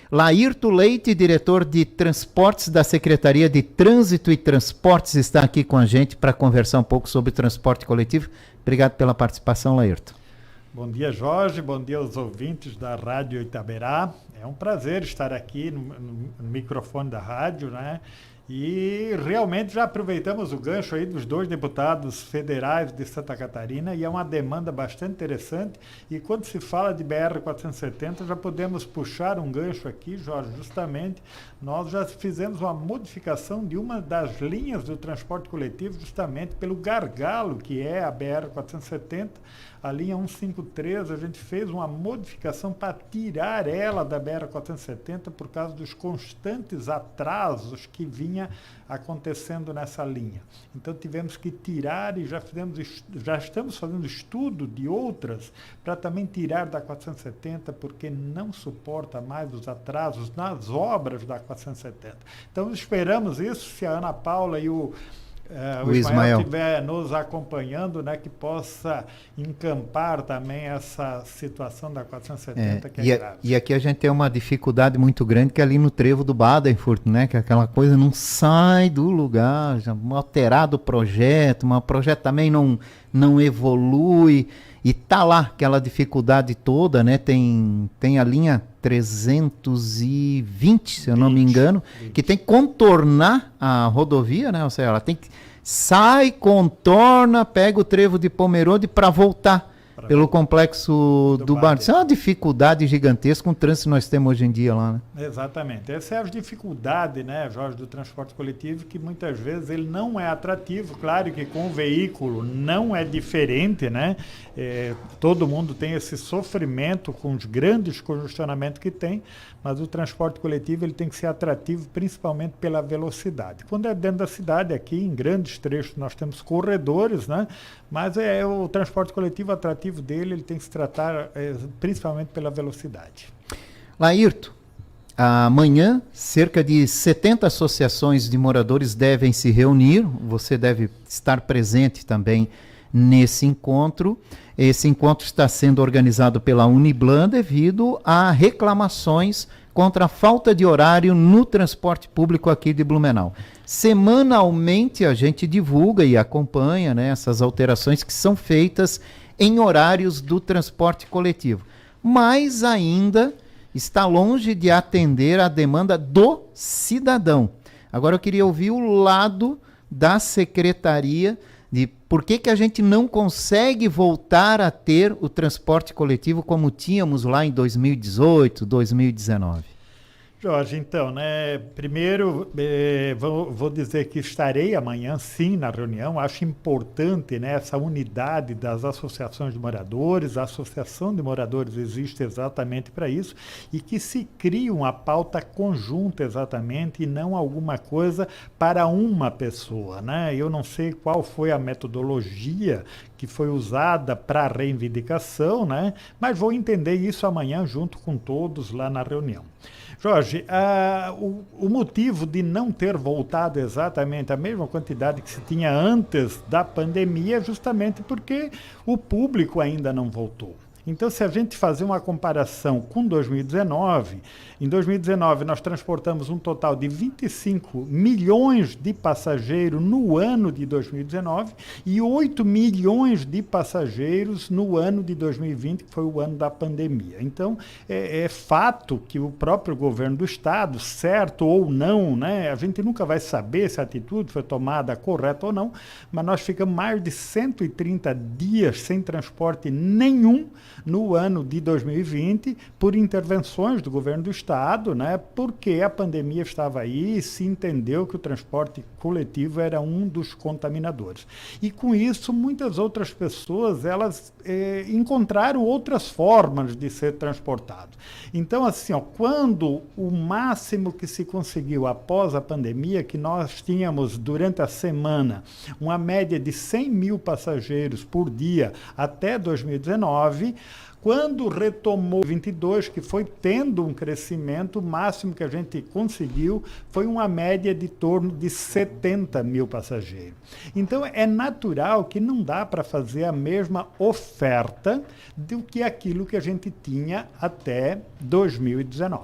Laírto Leite, diretor de Transportes da Secretaria de Trânsito e Transportes, está aqui com a gente para conversar um pouco sobre transporte coletivo. Obrigado pela participação, Laírto. Bom dia, Jorge. Bom dia aos ouvintes da Rádio Itaberá. É um prazer estar aqui no microfone da rádio, né? E realmente já aproveitamos o gancho aí dos 2 deputados federais de Santa Catarina e é uma demanda bastante interessante. E quando se fala de BR-470, já podemos puxar um gancho aqui, Jorge, justamente. Nós já fizemos uma modificação de uma das linhas do transporte coletivo justamente pelo gargalo que é a BR-470, a linha 153, a gente fez uma modificação para tirar ela da BR-470 por causa dos constantes atrasos que vinha acontecendo nessa linha. Então tivemos que tirar e já estamos fazendo estudo de outras para também tirar da 470, porque não suporta mais os atrasos nas obras da 470. Então esperamos isso, se a Ana Paula e o Ismael estiver nos acompanhando, né, que possa encampar também essa situação da 470, que é grave. E aqui a gente tem uma dificuldade muito grande, que é ali no trevo do Badenfurt, né, que aquela coisa não sai do lugar, já alterado o projeto, mas o projeto também não evolui, e tá lá aquela dificuldade toda, né, tem a linha 320, se eu não me engano, que tem que contornar a rodovia, né? Ou seja, ela tem que sai, contorna, pega o trevo de Pomerode para voltar pelo complexo do Baden. Isso é uma dificuldade gigantesca com o trânsito que nós temos hoje em dia lá, né? Exatamente. Essa é a dificuldade, né, Jorge, do transporte coletivo, que muitas vezes ele não é atrativo. Claro que com o veículo não é diferente, né? Todo mundo tem esse sofrimento com os grandes congestionamentos que tem, mas o transporte coletivo ele tem que ser atrativo principalmente pela velocidade. Quando é dentro da cidade, aqui em grandes trechos nós temos corredores, né? Mas o transporte coletivo atrativo dele, ele tem que se tratar principalmente pela velocidade. Laírto, amanhã cerca de 70 associações de moradores devem se reunir, você deve estar presente também nesse encontro. Esse encontro está sendo organizado pela Uniblan devido a reclamações contra a falta de horário no transporte público aqui de Blumenau. Semanalmente a gente divulga e acompanha, né, essas alterações que são feitas em horários do transporte coletivo. Mas ainda está longe de atender a demanda do cidadão. Agora eu queria ouvir o lado da secretaria de por que a gente não consegue voltar a ter o transporte coletivo como tínhamos lá em 2018, 2019. Jorge, então, né, primeiro vou dizer que estarei amanhã sim na reunião. Acho importante, né, essa unidade das associações de moradores. A associação de moradores existe exatamente para isso e que se crie uma pauta conjunta exatamente e não alguma coisa para uma pessoa, né? Eu não sei qual foi a metodologia que foi usada para a reivindicação, né? Mas vou entender isso amanhã junto com todos lá na reunião. Jorge, o motivo de não ter voltado exatamente a mesma quantidade que se tinha antes da pandemia é justamente porque o público ainda não voltou. Então, se a gente fazer uma comparação com 2019, em 2019 nós transportamos um total de 25 milhões de passageiros no ano de 2019 e 8 milhões de passageiros no ano de 2020, que foi o ano da pandemia. Então, é fato que o próprio governo do estado, certo ou não, né, a gente nunca vai saber se a atitude foi tomada correta ou não, mas nós ficamos mais de 130 dias sem transporte nenhum no ano de 2020, por intervenções do governo do estado, né, porque a pandemia estava aí e se entendeu que o transporte coletivo era um dos contaminadores. E com isso, muitas outras pessoas, elas encontraram outras formas de ser transportado. Então, assim, quando o máximo que se conseguiu após a pandemia, que nós tínhamos durante a semana uma média de 100 mil passageiros por dia até 2019, quando retomou 22, que foi tendo um crescimento, o máximo que a gente conseguiu foi uma média de torno de 70 mil passageiros. Então, é natural que não dá para fazer a mesma oferta do que aquilo que a gente tinha até 2019.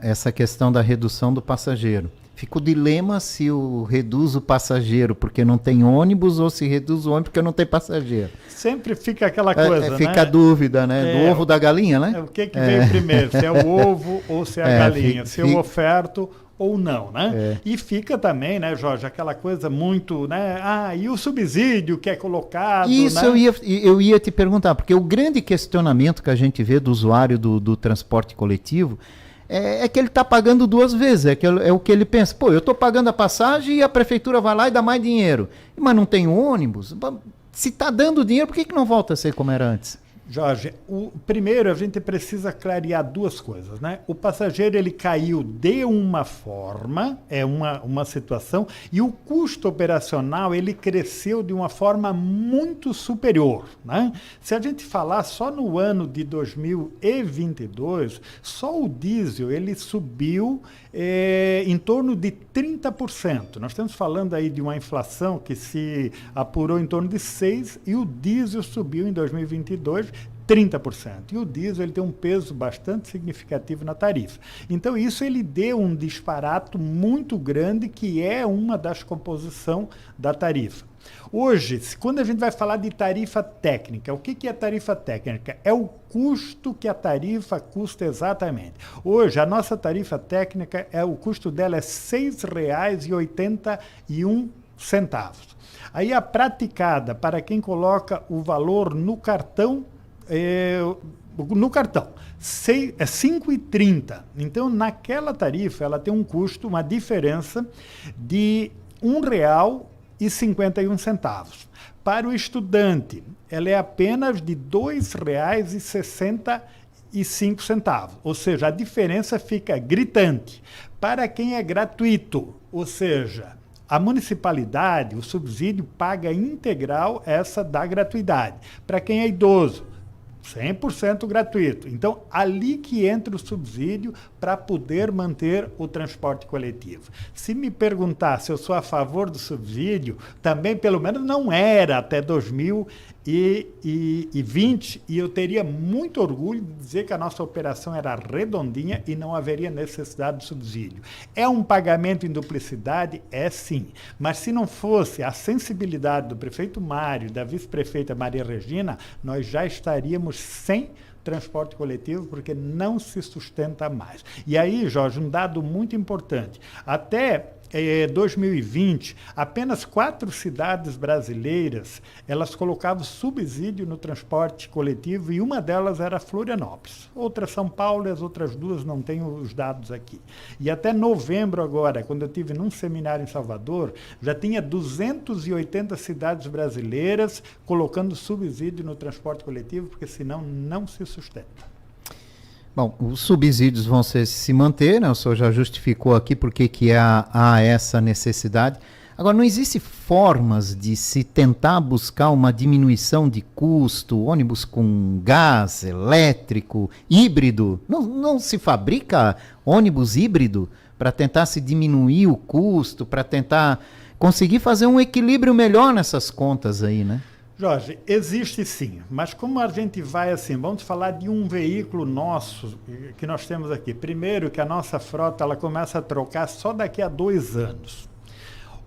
Essa questão da redução do passageiro. Fica o dilema se reduz o passageiro porque não tem ônibus ou se reduz o ônibus porque não tem passageiro. Sempre fica aquela coisa, fica né? a dúvida, né? Do ovo da galinha, né? O que veio primeiro, se é o ovo ou se é a galinha, se eu oferto ou não, né? E fica também, né, Jorge, aquela coisa muito, né? E o subsídio que é colocado, isso, né? eu ia te perguntar, porque o grande questionamento que a gente vê do usuário do transporte coletivo é que ele está pagando duas vezes, é o que ele pensa, pô, eu estou pagando a passagem e a prefeitura vai lá e dá mais dinheiro, mas não tem ônibus, se está dando dinheiro, por que não volta a ser como era antes? Jorge, primeiro a gente precisa clarear duas coisas, né? O passageiro ele caiu de uma forma, é uma situação, e o custo operacional ele cresceu de uma forma muito superior, né? Se a gente falar só no ano de 2022, só o diesel ele subiu em torno de 30%. Nós estamos falando aí de uma inflação que se apurou em torno de 6% e o diesel subiu em 2022 30%. E o diesel ele tem um peso bastante significativo na tarifa. Então, isso ele deu um disparato muito grande, que é uma das composições da tarifa. Hoje, quando a gente vai falar de tarifa técnica, o que é tarifa técnica? É o custo que a tarifa custa exatamente. Hoje, a nossa tarifa técnica, o custo dela é R$ 6,81. Aí a praticada, para quem coloca o valor no cartão, é R$ 5,30. Então, naquela tarifa, ela tem um custo, uma diferença de R$ 1,51. Para o estudante, ela é apenas de R$ 2,65. Ou seja, a diferença fica gritante. Para quem é gratuito, ou seja, a municipalidade, o subsídio paga integral essa da gratuidade. Para quem é idoso, 100% gratuito. Então, ali que entra o subsídio para poder manter o transporte coletivo. Se me perguntar se eu sou a favor do subsídio, também pelo menos não era até 2020, e eu teria muito orgulho de dizer que a nossa operação era redondinha e não haveria necessidade de subsídio. É um pagamento em duplicidade? É sim. Mas se não fosse a sensibilidade do prefeito Mário e da vice-prefeita Maria Regina, nós já estaríamos sem transporte coletivo, porque não se sustenta mais. E aí, Jorge, um dado muito importante. Até 2020, apenas 4 cidades brasileiras, elas colocavam subsídio no transporte coletivo, e uma delas era Florianópolis. Outra São Paulo, e as outras 2 não tenho os dados aqui. E até novembro agora, quando eu estive num seminário em Salvador, já tinha 280 cidades brasileiras colocando subsídio no transporte coletivo, porque senão não se sustenta. Bom, os subsídios vão se manter, né? O senhor já justificou aqui porque que há essa necessidade. Agora, não existe formas de se tentar buscar uma diminuição de custo, ônibus com gás, elétrico, híbrido? Não se fabrica ônibus híbrido para tentar se diminuir o custo, para tentar conseguir fazer um equilíbrio melhor nessas contas aí, né? Jorge, existe sim, mas como a gente vai assim, vamos falar de um veículo nosso que nós temos aqui. Primeiro que a nossa frota ela começa a trocar só daqui a 2 anos.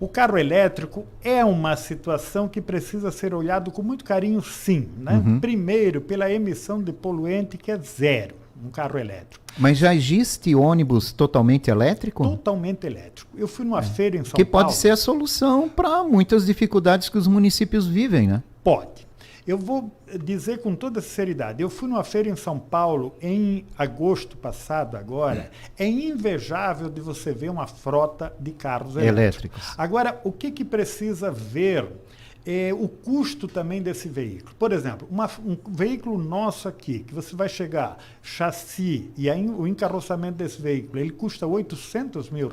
O carro elétrico é uma situação que precisa ser olhado com muito carinho, sim, né? Primeiro, pela emissão de poluente, que é zero, um carro elétrico. Mas já existe ônibus totalmente elétrico? Totalmente elétrico. Eu fui numa feira em São Paulo. Que pode ser a solução para muitas dificuldades que os municípios vivem, né? Pode. Eu vou dizer com toda sinceridade, eu fui numa feira em São Paulo em agosto passado agora, é invejável de você ver uma frota de carros elétricos. Agora, o que precisa ver é o custo também desse veículo. Por exemplo, um veículo nosso aqui, que você vai chegar, chassi e aí o encarroçamento desse veículo, ele custa R$800 mil,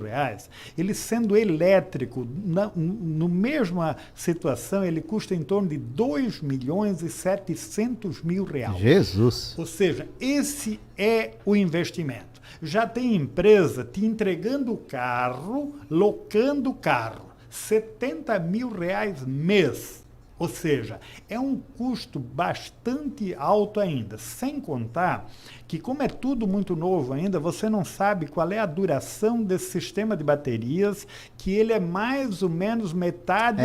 ele sendo elétrico, no mesma situação, ele custa em torno de R$2.700.000. Jesus! Ou seja, esse é o investimento. Já tem empresa te entregando o carro, locando o carro. R$70 mil mês. Ou seja, é um custo bastante alto ainda, sem contar que como é tudo muito novo ainda, você não sabe qual é a duração desse sistema de baterias, que ele é mais ou menos metade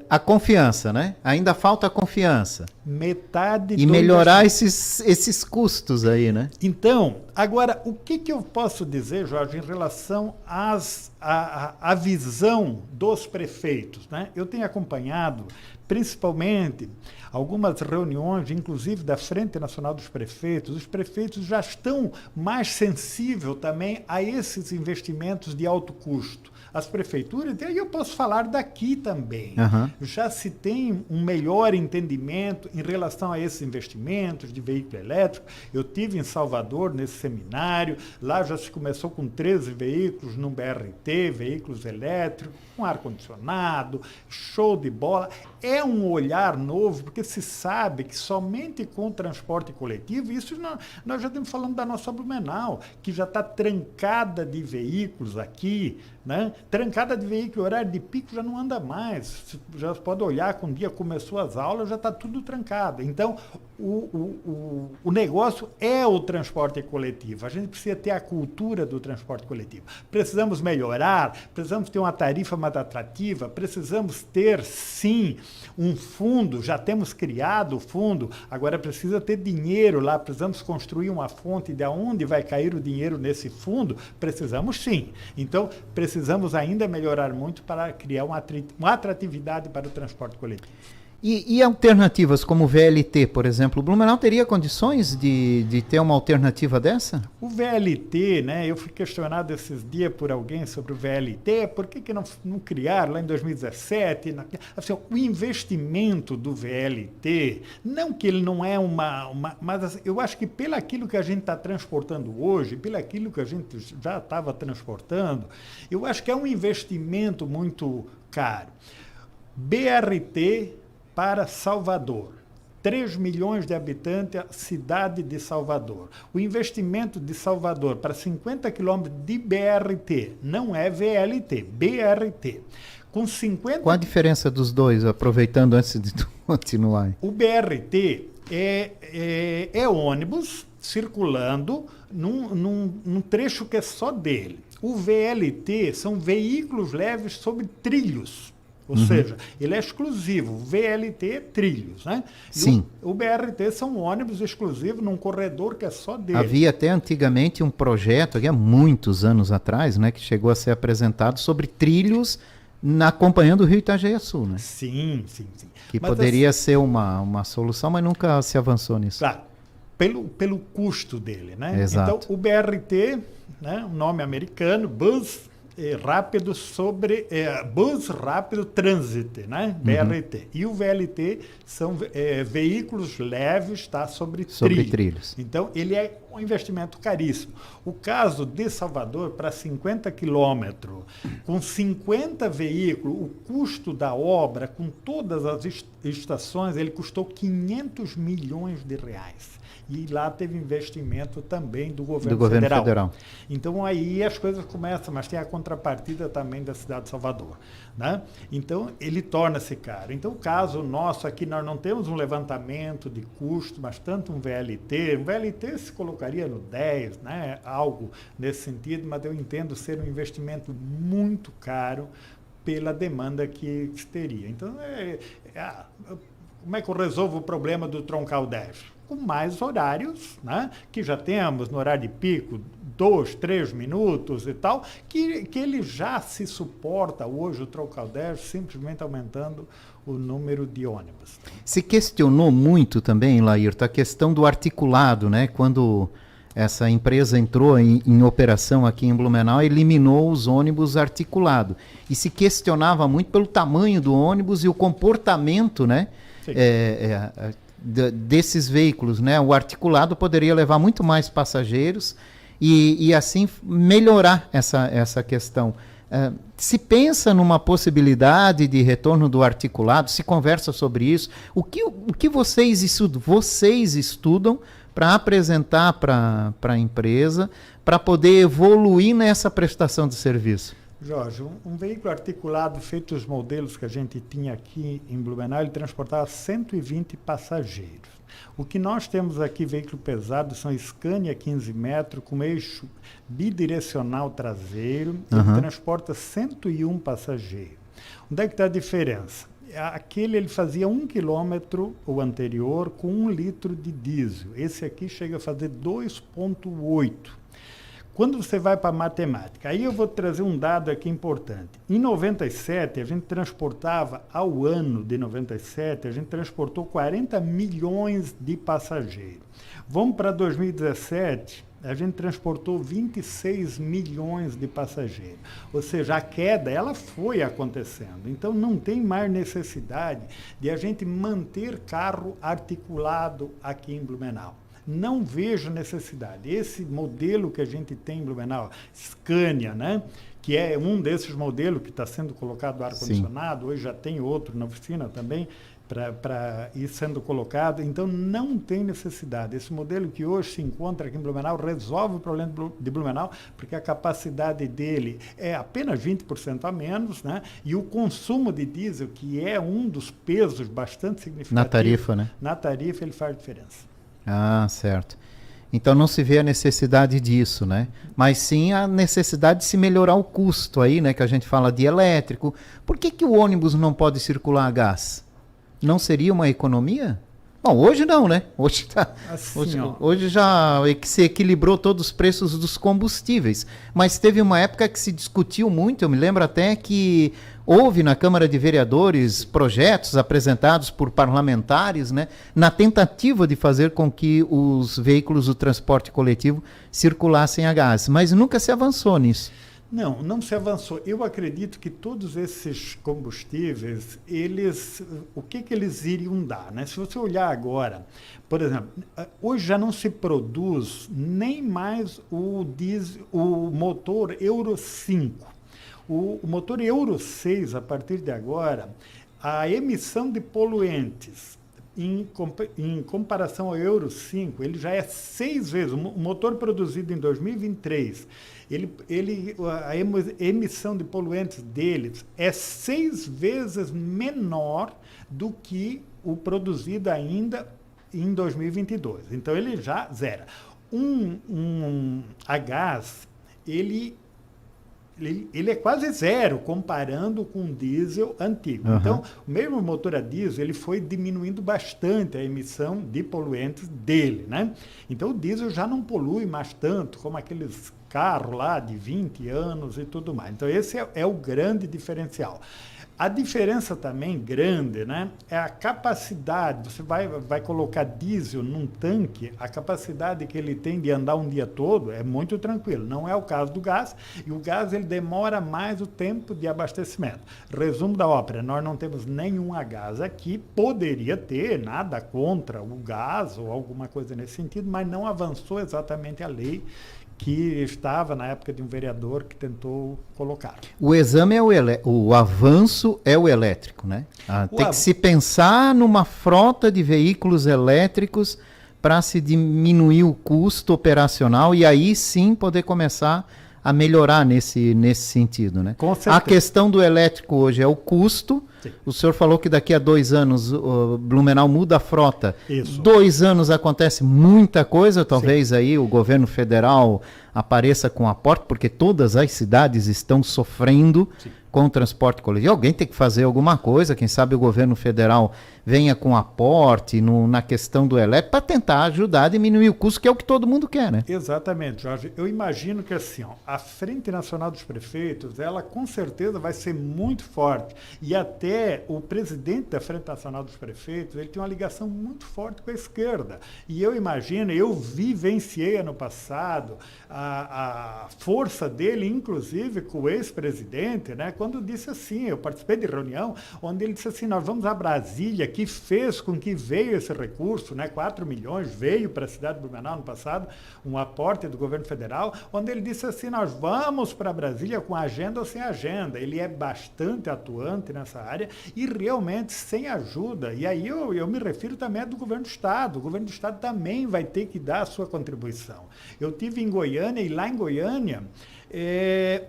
a confiança, né? Ainda falta a confiança. Metade e melhorar esses custos aí, né? Então, agora, o que eu posso dizer, Jorge, em relação à visão dos prefeitos, né? Eu tenho acompanhado, principalmente, algumas reuniões, inclusive da Frente Nacional dos Prefeitos. Os prefeitos já estão mais sensíveis também a esses investimentos de alto custo. As prefeituras, e aí eu posso falar daqui também, já se tem um melhor entendimento em relação a esses investimentos de veículo elétrico. Eu tive em Salvador nesse seminário, lá já se começou com 13 veículos no BRT, veículos elétricos, com ar-condicionado, show de bola. É um olhar novo, porque se sabe que somente com o transporte coletivo, isso nós já estamos falando da nossa Blumenau, que já está trancada de veículos aqui, né? Trancada de veículo, horário de pico já não anda mais. Já pode olhar, quando o dia começou as aulas, já está tudo trancado. Então, o negócio é o transporte coletivo. A gente precisa ter a cultura do transporte coletivo. Precisamos melhorar, precisamos ter uma tarifa mais atrativa, precisamos ter, sim, um fundo. Já temos criado o fundo, agora precisa ter dinheiro lá, precisamos construir uma fonte de onde vai cair o dinheiro nesse fundo. Precisamos, sim. Então, precisamos ainda melhorar muito para criar uma atratividade para o transporte coletivo. E alternativas como o VLT, por exemplo, o Blumenau teria condições de ter uma alternativa dessa? O VLT, né, eu fui questionado esses dias por alguém sobre o VLT, por que não criaram lá em 2017? Assim, o investimento do VLT, não que ele não é mas assim, eu acho que pelo aquilo que a gente está transportando hoje, pelo aquilo que a gente já estava transportando, eu acho que é um investimento muito caro. BRT para Salvador. 3 milhões de habitantes, a cidade de Salvador. O investimento de Salvador para 50 quilômetros de BRT, não é VLT, BRT. Qual a diferença dos dois, aproveitando antes de continuar? O BRT é ônibus circulando num trecho que é só dele. O VLT são veículos leves sobre trilhos. Ou seja, ele é exclusivo. O VLT é trilhos, né? Sim. O BRT são ônibus exclusivos num corredor que é só dele. Havia até antigamente um projeto, há muitos anos atrás, né, que chegou a ser apresentado sobre trilhos acompanhando o Rio Itajaí-Açu, né? Sim. Que mas poderia ser uma solução, mas nunca se avançou nisso. Claro, pelo custo dele, né? Exato. Então, o BRT, né, um nome americano, Bus Rápido Bus Rápido Transit, né? BRT. E o VLT são veículos leves, tá? sobre trilhos. Então, ele é um investimento caríssimo. O caso de Salvador, para 50 quilômetros, com 50 veículos, o custo da obra, com todas as estações, ele custou 500 milhões de reais. E lá teve investimento também do governo federal. Então, aí as coisas começam, mas tem a contrapartida também da cidade de Salvador, né? Então, ele torna-se caro. Então, o caso nosso aqui, nós não temos um levantamento de custo, mas tanto um VLT se colocaria no 10, né? Algo nesse sentido, mas eu entendo ser um investimento muito caro pela demanda que teria. Então, como é que eu resolvo o problema do troncal 10? Com mais horários, né, que já temos no horário de pico, 2, 3 minutos e tal, que ele já se suporta hoje, o troncal 10, simplesmente aumentando o número de ônibus. Se questionou muito também, Laírton, a questão do articulado, né? Quando essa empresa entrou em operação aqui em Blumenau, eliminou os ônibus articulados. E se questionava muito pelo tamanho do ônibus e o comportamento, né? Desses veículos, né? O articulado poderia levar muito mais passageiros e assim melhorar essa questão. Se pensa numa possibilidade de retorno do articulado, se conversa sobre isso. O que vocês estudam para apresentar para a empresa, para poder evoluir nessa prestação de serviço? Jorge, um veículo articulado feito os modelos que a gente tinha aqui em Blumenau, ele transportava 120 passageiros. O que nós temos aqui, veículo pesado, são Scania 15 metros, com eixo bidirecional traseiro, ele transporta 101 passageiros. Onde é que está a diferença? Aquele ele fazia 1 quilômetro, o anterior, com 1 litro de diesel. Esse aqui chega a fazer 2,8. Quando você vai para a matemática, aí eu vou trazer um dado aqui importante. Em 97, a gente transportava, ao ano de 97, a gente transportou 40 milhões de passageiros. Vamos para 2017, a gente transportou 26 milhões de passageiros. Ou seja, a queda, ela foi acontecendo. Então, não tem mais necessidade de a gente manter carro articulado aqui em Blumenau. Não vejo necessidade. Esse modelo que a gente tem em Blumenau, Scania, né? Que é um desses modelos que está sendo colocado ar-condicionado, hoje já tem outro na oficina também, para ir sendo colocado. Então, não tem necessidade. Esse modelo que hoje se encontra aqui em Blumenau resolve o problema de Blumenau, porque a capacidade dele é apenas 20% a menos, né? E o consumo de diesel, que é um dos pesos bastante significativos. Na tarifa, né? Na tarifa, ele faz diferença. Ah, certo. Então não se vê a necessidade disso, né? Mas sim a necessidade de se melhorar o custo aí, né? Que a gente fala de elétrico. Por que o ônibus não pode circular a gás? Não seria uma economia? Bom, hoje não, né? Hoje, hoje já se equilibrou todos os preços dos combustíveis. Mas teve uma época que se discutiu muito, eu me lembro até que houve na Câmara de Vereadores projetos apresentados por parlamentares, né, na tentativa de fazer com que os veículos do transporte coletivo circulassem a gás. Mas nunca se avançou nisso. Não se avançou. Eu acredito que todos esses combustíveis, o que eles iriam dar, né? Se você olhar agora, por exemplo, hoje já não se produz nem mais o motor Euro 5. O motor Euro 6, a partir de agora, a emissão de poluentes em comparação ao Euro 5, ele já é 6 vezes. O motor produzido em 2023, a emissão de poluentes deles é 6 vezes menor do que o produzido ainda em 2022. Então, ele já zera. A gás, ele é quase zero comparando com o diesel antigo. Então, o mesmo motor a diesel, ele foi diminuindo bastante a emissão de poluentes dele, né? Então, o diesel já não polui mais tanto como aqueles carros lá de 20 anos e tudo mais. Então, esse é o grande diferencial. A diferença também grande, né, é a capacidade. Você vai colocar diesel num tanque, a capacidade que ele tem de andar um dia todo é muito tranquilo. Não é o caso do gás, e o gás ele demora mais o tempo de abastecimento. Resumo da ópera, nós não temos nenhum a gás aqui, poderia ter, nada contra o gás ou alguma coisa nesse sentido, mas não avançou exatamente a lei que estava na época de um vereador que tentou colocar. O exame é o avanço é o elétrico, né? Tem que se pensar numa frota de veículos elétricos para se diminuir o custo operacional e aí sim poder começar a melhorar nesse sentido, né? Com certeza. A questão do elétrico hoje é o custo. Sim. O senhor falou que daqui a 2 anos o Blumenau muda a frota. Isso. 2 anos acontece muita coisa, talvez sim. Aí o governo federal apareça com aporte, porque todas as cidades estão sofrendo sim. com o transporte coletivo. Alguém tem que fazer alguma coisa, quem sabe o governo federal venha com aporte na questão do elétrico para tentar ajudar a diminuir o custo, que é o que todo mundo quer, né? Exatamente, Jorge. Eu imagino que assim, a Frente Nacional dos Prefeitos, ela com certeza vai ser muito forte. E até o presidente da Frente Nacional dos Prefeitos, ele tem uma ligação muito forte com a esquerda. E eu imagino, eu vivenciei ano passado a força dele, inclusive com o ex-presidente, né? Quando disse assim, eu participei de reunião, onde ele disse assim, nós vamos a Brasília, que fez com que veio esse recurso, né? 4 milhões, veio para a cidade de Blumenau no passado, um aporte do governo federal, onde ele disse assim, nós vamos para Brasília com agenda ou sem agenda. Ele é bastante atuante nessa área e realmente sem ajuda. E aí eu me refiro também do governo do Estado. O governo do Estado também vai ter que dar a sua contribuição. Eu estive em Goiânia e lá em Goiânia,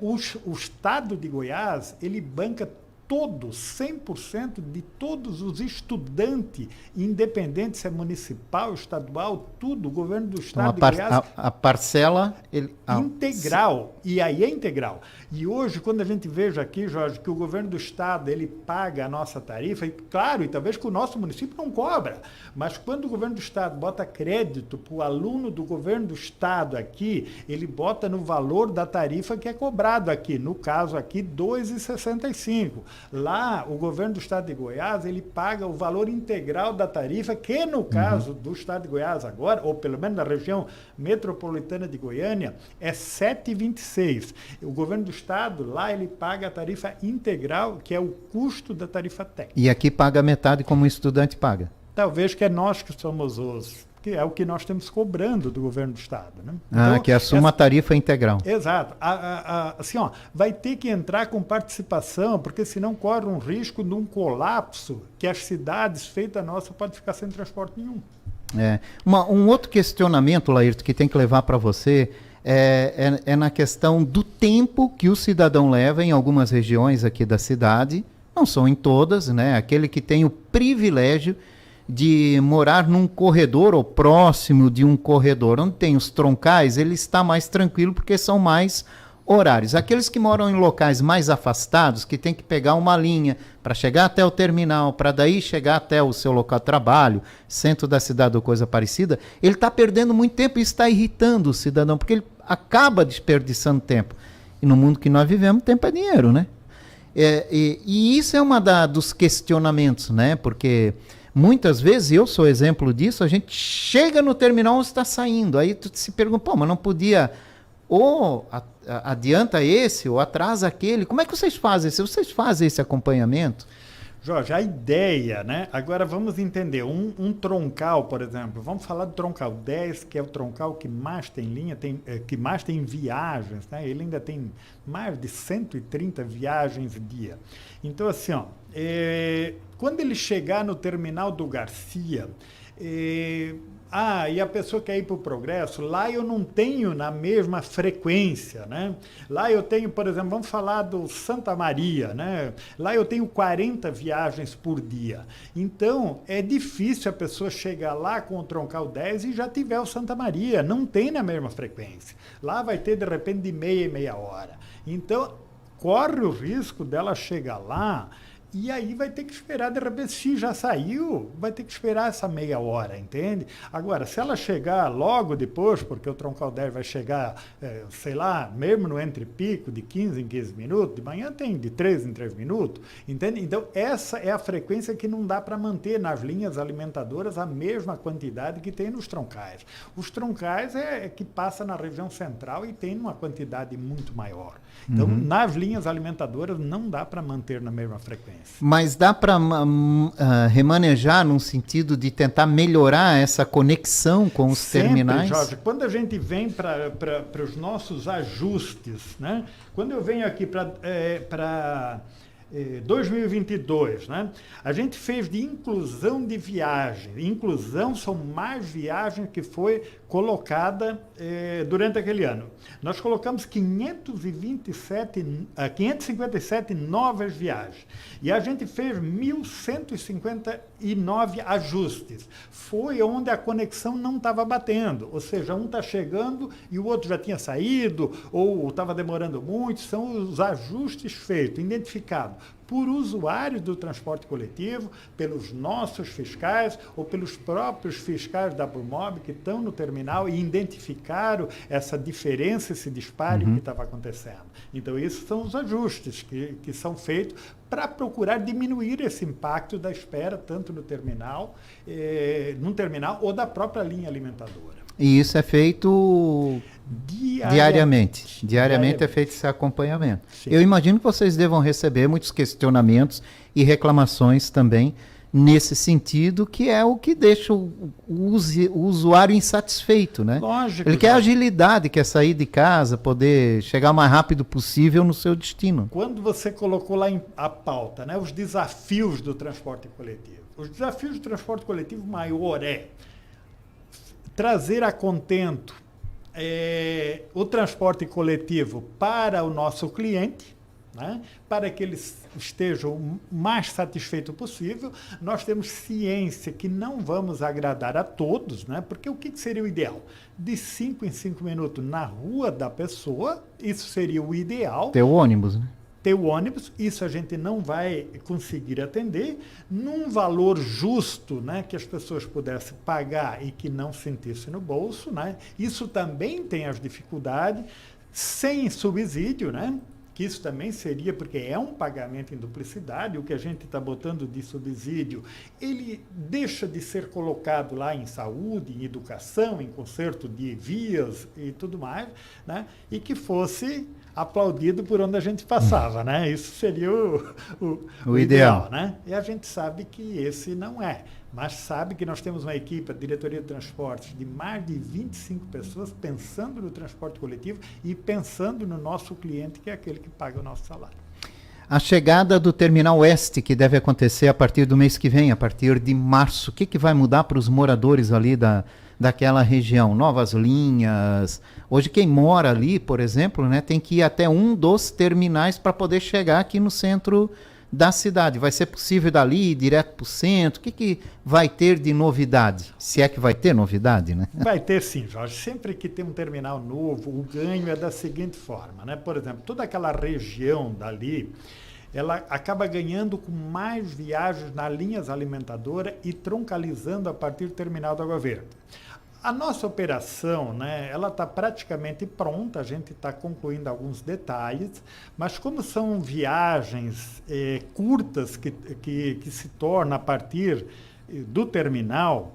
o Estado de Goiás, ele banca todos, 100% de todos os estudantes, independente se é municipal, estadual, tudo, o governo do estado Então, de Goiás... a parcela... integral, e aí é integral. E hoje, quando a gente veja aqui, Jorge, que o governo do estado, ele paga a nossa tarifa, e claro, e talvez que o nosso município não cobra, mas quando o governo do estado bota crédito para o aluno do governo do estado aqui, ele bota no valor da tarifa que é cobrado aqui, no caso aqui, R$ 2,65. Lá, o governo do estado de Goiás, ele paga o valor integral da tarifa, que no caso do estado de Goiás agora, ou pelo menos na região metropolitana de Goiânia, é R$ 7,26. O governo do estado, lá, ele paga a tarifa integral, que é o custo da tarifa técnica. E aqui paga metade como o estudante paga. Talvez que é nós que somos que é o que nós estamos cobrando do governo do estado, né? Então, que assuma a tarifa integral. Exato. Assim, vai ter que entrar com participação, porque senão corre um risco de um colapso que as cidades feitas nossa podem ficar sem transporte nenhum. Um outro questionamento, Laírton, que tem que levar para você é na questão do tempo que o cidadão leva em algumas regiões aqui da cidade, não são em todas, né? Aquele que tem o privilégio de morar num corredor ou próximo de um corredor onde tem os troncais, ele está mais tranquilo porque são mais horários. Aqueles que moram em locais mais afastados, que tem que pegar uma linha para chegar até o terminal, para daí chegar até o seu local de trabalho, centro da cidade ou coisa parecida, ele está perdendo muito tempo e está irritando o cidadão, porque ele acaba desperdiçando tempo. E no mundo que nós vivemos, tempo é dinheiro, né? E isso é uma dos questionamentos, né? Porque muitas vezes, eu sou exemplo disso, a gente chega no terminal onde está saindo, aí tu se pergunta, mas não podia ou adianta esse ou atrasa aquele. Como é que vocês fazem? Se vocês fazem esse acompanhamento? Jorge, a ideia, né? Agora vamos entender, um troncal, por exemplo, vamos falar do troncal 10, que é o troncal que mais tem linha, que mais tem viagens, né? Ele ainda tem mais de 130 viagens dia. Então, assim, quando ele chegar no terminal do Garcia, e a pessoa quer ir para o Progresso, lá eu não tenho na mesma frequência, né? Lá eu tenho, por exemplo, vamos falar do Santa Maria, né? Lá eu tenho 40 viagens por dia. Então, é difícil a pessoa chegar lá com o troncal 10 e já tiver o Santa Maria. Não tem na mesma frequência. Lá vai ter, de repente, de meia e meia hora. Então, corre o risco dela chegar lá e aí vai ter que esperar, de repente, se já saiu, vai ter que esperar essa meia hora, entende? Agora, se ela chegar logo depois, porque o troncal 10 vai chegar, sei lá, mesmo no entre-pico, de 15 em 15 minutos, de manhã tem de 3 em 3 minutos, entende? Então, essa é a frequência que não dá para manter nas linhas alimentadoras a mesma quantidade que tem nos troncais. Os troncais é que passa na região central e tem uma quantidade muito maior. Então, nas linhas alimentadoras não dá para manter na mesma frequência. Mas dá para remanejar num sentido de tentar melhorar essa conexão com os terminais? Jorge, quando a gente vem para os nossos ajustes, né? Quando eu venho aqui para 2022, né? A gente fez de inclusão de viagem. Inclusão são mais viagens que foi colocada durante aquele ano. Nós colocamos 557 novas viagens. E a gente fez 1.159 ajustes. Foi onde a conexão não estava batendo. Ou seja, um está chegando e o outro já tinha saído, ou estava demorando muito. São os ajustes feitos, identificados por usuários do transporte coletivo, pelos nossos fiscais ou pelos próprios fiscais da Burmob que estão no terminal e identificaram essa diferença, esse disparo que estava acontecendo. Então, esses são os ajustes que são feitos para procurar diminuir esse impacto da espera, tanto no terminal ou da própria linha alimentadora. E isso é feito diariamente. Diariamente é feito esse acompanhamento. Sim. Eu imagino que vocês devam receber muitos questionamentos e reclamações também nesse sentido, que é o que deixa o usuário insatisfeito, né? Lógico. Ele quer agilidade, quer sair de casa, poder chegar o mais rápido possível no seu destino. Quando você colocou lá a pauta, né, os desafios do transporte coletivo. Os desafios do transporte coletivo maior é trazer a contento o transporte coletivo para o nosso cliente, né, para que eles estejam o mais satisfeitos possível. Nós temos ciência que não vamos agradar a todos, né, porque o que seria o ideal? De 5 em 5 minutos na rua da pessoa, isso seria o ideal. Ter o ônibus, né? Ter o ônibus, isso a gente não vai conseguir atender, num valor justo, né, que as pessoas pudessem pagar e que não sentissem no bolso, né? Isso também tem as dificuldades, sem subsídio, né? Que isso também seria, porque é um pagamento em duplicidade, o que a gente está botando de subsídio, ele deixa de ser colocado lá em saúde, em educação, em conserto de vias e tudo mais, né? E que fosse aplaudido por onde a gente passava, né? Isso seria o ideal, né? E a gente sabe que esse não é, mas sabe que nós temos uma equipe, a diretoria de transportes, de mais de 25 pessoas pensando no transporte coletivo e pensando no nosso cliente, que é aquele que paga o nosso salário. A chegada do Terminal Oeste, que deve acontecer a partir do mês que vem, a partir de março, o que vai mudar para os moradores ali daquela região? Novas linhas? Hoje quem mora ali, por exemplo, né, tem que ir até um dos terminais para poder chegar aqui no centro da cidade. Vai ser possível dali ir direto para o centro? O que vai ter de novidade? Se é que vai ter novidade, né? Vai ter sim, Jorge. Sempre que tem um terminal novo, o ganho é da seguinte forma, né? Por exemplo, toda aquela região dali, ela acaba ganhando com mais viagens nas linhas alimentadoras e troncalizando a partir do terminal da Água Verde. A nossa operação, né, ela está praticamente pronta, a gente está concluindo alguns detalhes, mas como são viagens curtas que se tornam a partir do terminal,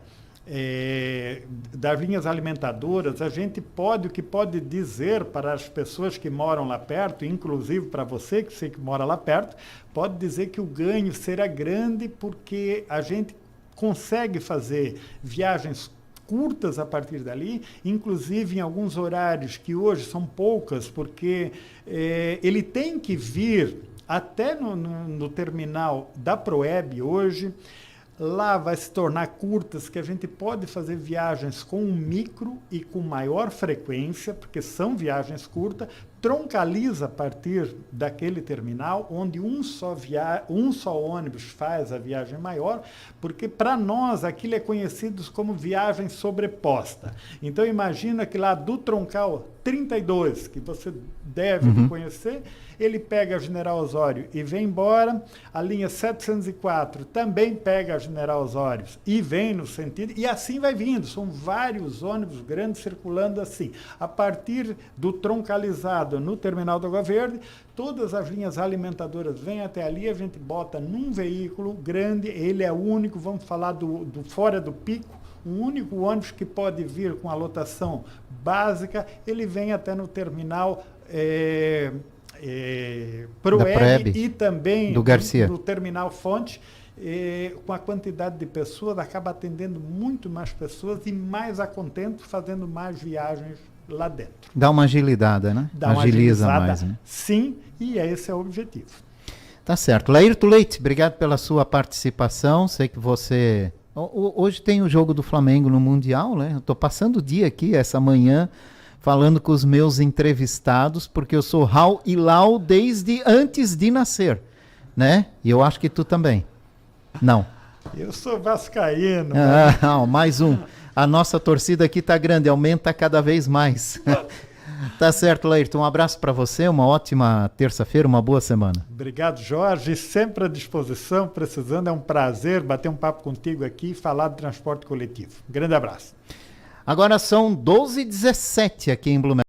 das linhas alimentadoras, a gente pode, o que pode dizer para as pessoas que moram lá perto, inclusive para você que sei que mora lá perto, pode dizer que o ganho será grande porque a gente consegue fazer viagens curtas a partir dali, inclusive em alguns horários que hoje são poucas, porque ele tem que vir até no terminal da Proeb hoje. Lá vai se tornar curtas, que a gente pode fazer viagens com um micro e com maior frequência, porque são viagens curtas, troncaliza a partir daquele terminal, onde um só ônibus faz a viagem maior, porque para nós aquilo é conhecido como viagem sobreposta. Então imagina que lá do troncal 32, que você deve conhecer, ele pega a General Osório e vem embora, a linha 704 também pega a General Osório e vem no sentido, e assim vai vindo, são vários ônibus grandes circulando assim. A partir do troncalizado no terminal da Água Verde, todas as linhas alimentadoras vêm até ali, a gente bota num veículo grande, ele é único, vamos falar do fora do pico, um único ônibus que pode vir com a lotação básica, ele vem até no terminal Proeb e também do terminal Fonte, com a quantidade de pessoas, acaba atendendo muito mais pessoas e mais a contento, fazendo mais viagens lá dentro. Dá uma agilidade, né? Agiliza mais, né? Sim, e esse é o objetivo. Tá certo. Laírto Leite, obrigado pela sua participação. Sei que você... Hoje tem o jogo do Flamengo no Mundial, né? Eu tô passando o dia aqui, essa manhã, falando com os meus entrevistados, porque eu sou Raul e Lau desde antes de nascer, né? E eu acho que tu também. Não. Eu sou vascaíno. Mais um. A nossa torcida aqui tá grande, aumenta cada vez mais. Tá certo, Laírton. Um abraço para você, uma ótima terça-feira, uma boa semana. Obrigado, Jorge. Sempre à disposição, precisando. É um prazer bater um papo contigo aqui e falar do transporte coletivo. Um grande abraço. Agora são 12h17 aqui em Blumenau.